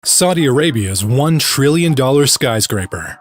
Saudi Arabia's $1 trillion skyscraper.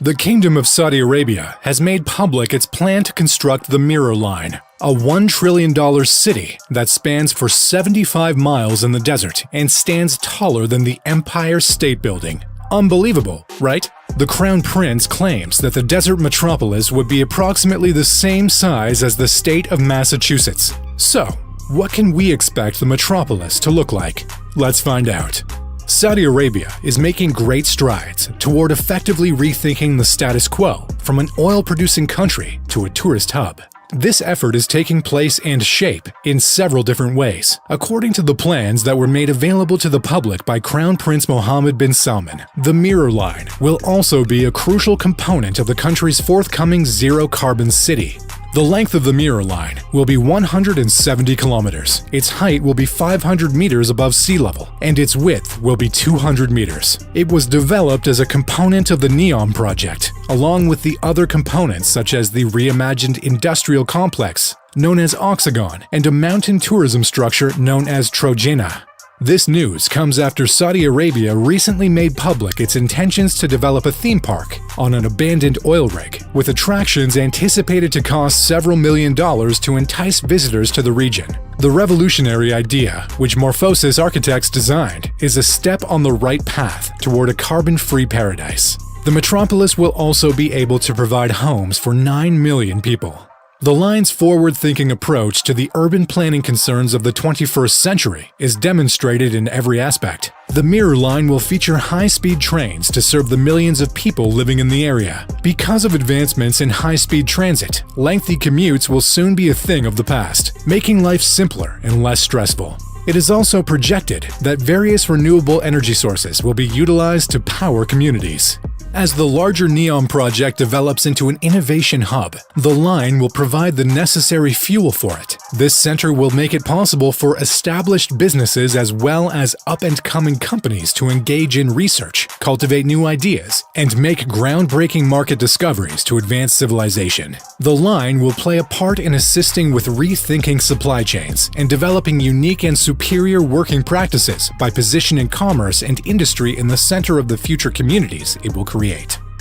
The Kingdom of Saudi Arabia has made public its plan to construct the Mirror Line, a $1 trillion city that spans for 75 miles in the desert and stands taller than the Empire State Building. Unbelievable, right? The Crown Prince claims that the desert metropolis would be approximately the same size as the state of Massachusetts. So, what can we expect the metropolis to look like? Let's find out. Saudi Arabia is making great strides toward effectively rethinking the status quo from an oil-producing country to a tourist hub. This effort is taking place and shape in several different ways. According to the plans that were made available to the public by Crown Prince Mohammed bin Salman, the Mirror Line will also be a crucial component of the country's forthcoming zero-carbon city. The length of the Mirror Line will be 170 kilometers, its height will be 500 meters above sea level, and its width will be 200 meters. It was developed as a component of the NEOM project, along with the other components such as the reimagined industrial complex, known as Oxagon, and a mountain tourism structure known as Trojena. This news comes after Saudi Arabia recently made public its intentions to develop a theme park on an abandoned oil rig, with attractions anticipated to cost several $1 million to entice visitors to the region. The revolutionary idea, which Morphosis architects designed, is a step on the right path toward a carbon-free paradise. The metropolis will also be able to provide homes for 9 million people. The line's forward-thinking approach to the urban planning concerns of the 21st century is demonstrated in every aspect. The Mirror Line will feature high-speed trains to serve the millions of people living in the area. Because of advancements in high-speed transit, lengthy commutes will soon be a thing of the past, making life simpler and less stressful. It is also projected that various renewable energy sources will be utilized to power communities. As the larger NEOM project develops into an innovation hub, the line will provide the necessary fuel for it. This center will make it possible for established businesses as well as up-and-coming companies to engage in research, cultivate new ideas, and make groundbreaking market discoveries to advance civilization. The line will play a part in assisting with rethinking supply chains and developing unique and superior working practices by positioning commerce and industry in the center of the future communities it will create.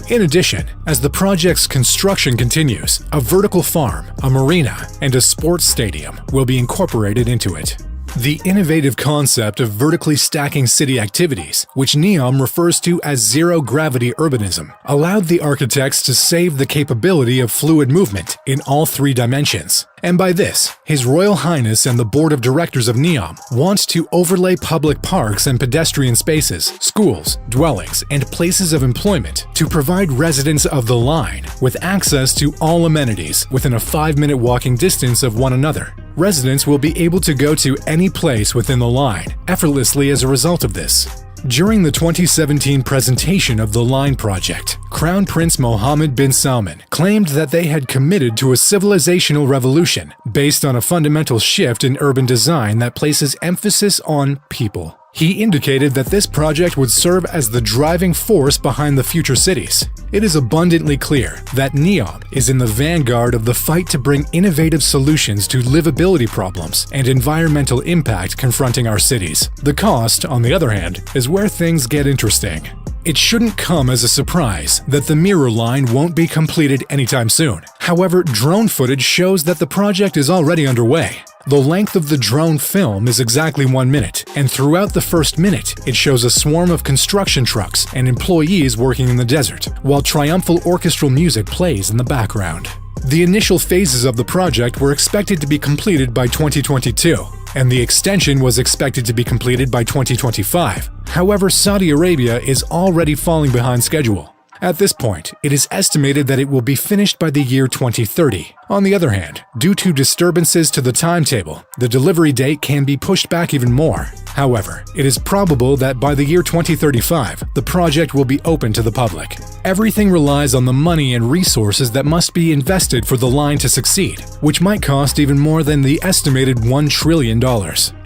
In addition, as the project's construction continues, a vertical farm, a marina, and a sports stadium will be incorporated into it. The innovative concept of vertically stacking city activities, which NEOM refers to as zero-gravity urbanism, allowed the architects to save the capability of fluid movement in all 3 dimensions. And by this, His Royal Highness and the Board of Directors of NEOM want to overlay public parks and pedestrian spaces, schools, dwellings, and places of employment to provide residents of the line with access to all amenities within a 5-minute walking distance of one another. Residents will be able to go to any place within the line effortlessly as a result of this. During the 2017 presentation of the Line project, Crown Prince Mohammed bin Salman claimed that they had committed to a civilizational revolution based on a fundamental shift in urban design that places emphasis on people. He indicated that this project would serve as the driving force behind the future cities. It is abundantly clear that NEOM is in the vanguard of the fight to bring innovative solutions to livability problems and environmental impact confronting our cities. The cost, on the other hand, is where things get interesting. It shouldn't come as a surprise that the Mirror Line won't be completed anytime soon. However, drone footage shows that the project is already underway. The length of the drone film is exactly 1 minute, and throughout the first minute, it shows a swarm of construction trucks and employees working in the desert, while triumphal orchestral music plays in the background. The initial phases of the project were expected to be completed by 2022, and the extension was expected to be completed by 2025. However, Saudi Arabia is already falling behind schedule. At this point, it is estimated that it will be finished by the year 2030. On the other hand, due to disturbances to the timetable, the delivery date can be pushed back even more. However, it is probable that by the year 2035, the project will be open to the public. Everything relies on the money and resources that must be invested for the line to succeed, which might cost even more than the estimated $1 trillion.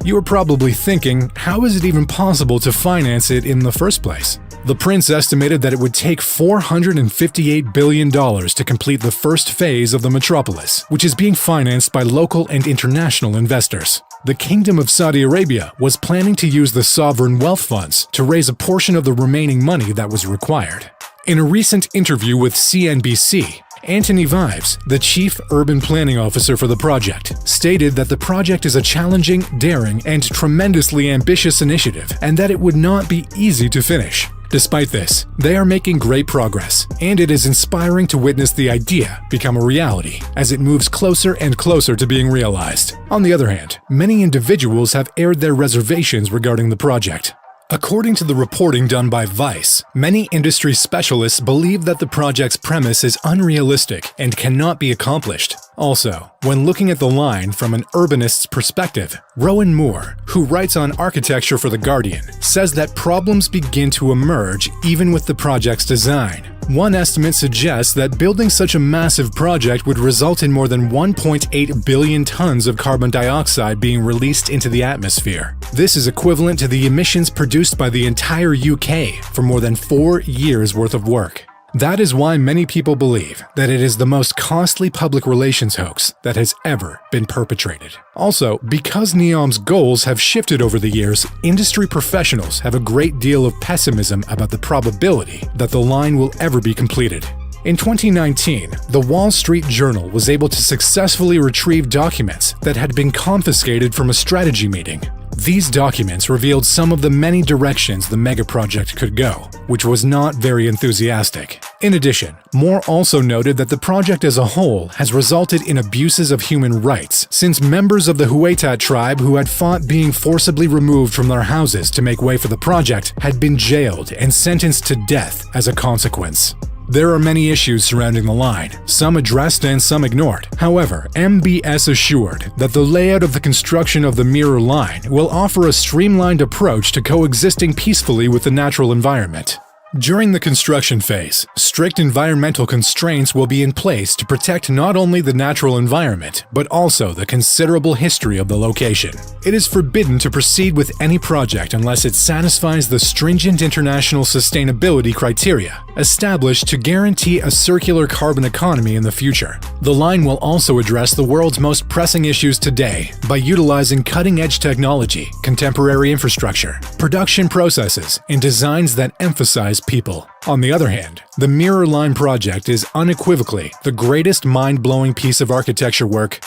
You are probably thinking, how is it even possible to finance it in the first place? The prince estimated that it would take $458 billion to complete the first phase of the metropolis, which is being financed by local and international investors. the Kingdom of Saudi Arabia was planning to use the sovereign wealth funds to raise a portion of the remaining money that was required. In a recent interview with CNBC, Anthony Vives, the chief urban planning officer for the project, stated that the project is a challenging, daring, and tremendously ambitious initiative, and that it would not be easy to finish. Despite this, they are making great progress, and it is inspiring to witness the idea become a reality as it moves closer and closer to being realized. On the other hand, many individuals have aired their reservations regarding the project. According to the reporting done by Vice, many industry specialists believe that the project's premise is unrealistic and cannot be accomplished. Also, when looking at the line from an urbanist's perspective, Rowan Moore, who writes on architecture for The Guardian, says that problems begin to emerge even with the project's design. One estimate suggests that building such a massive project would result in more than 1.8 billion tons of carbon dioxide being released into the atmosphere. This is equivalent to the emissions produced by the entire UK for more than 4 years' worth of work. That is why many people believe that it is the most costly public relations hoax that has ever been perpetrated. Also, because NEOM's goals have shifted over the years, industry professionals have a great deal of pessimism about the probability that the line will ever be completed. In 2019, the Wall Street Journal was able to successfully retrieve documents that had been confiscated from a strategy meeting. These documents revealed some of the many directions the megaproject could go, which was not very enthusiastic. In addition, Moore also noted that the project as a whole has resulted in abuses of human rights, since members of the Huaytat tribe who had fought being forcibly removed from their houses to make way for the project had been jailed and sentenced to death as a consequence. There are many issues surrounding the line, some addressed and some ignored. However, MBS assured that the layout of the construction of the mirror line will offer a streamlined approach to coexisting peacefully with the natural environment. During the construction phase, strict environmental constraints will be in place to protect not only the natural environment, but also the considerable history of the location. It is forbidden to proceed with any project unless it satisfies the stringent international sustainability criteria established to guarantee a circular carbon economy in the future. The line will also address the world's most pressing issues today by utilizing cutting-edge technology, contemporary infrastructure, production processes, and designs that emphasize people. On the other hand, the Mirror Line project is unequivocally the greatest mind-blowing piece of architectural work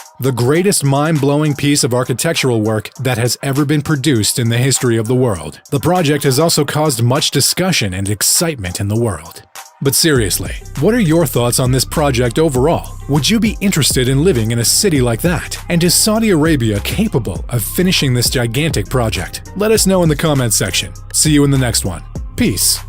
that has ever been produced in the history of the world. The project has also caused much discussion and excitement in the world. But seriously, what are your thoughts on this project overall? Would you be interested in living in a city like that? And is Saudi Arabia capable of finishing this gigantic project? Let us know in the comments section. See you in the next one. Peace.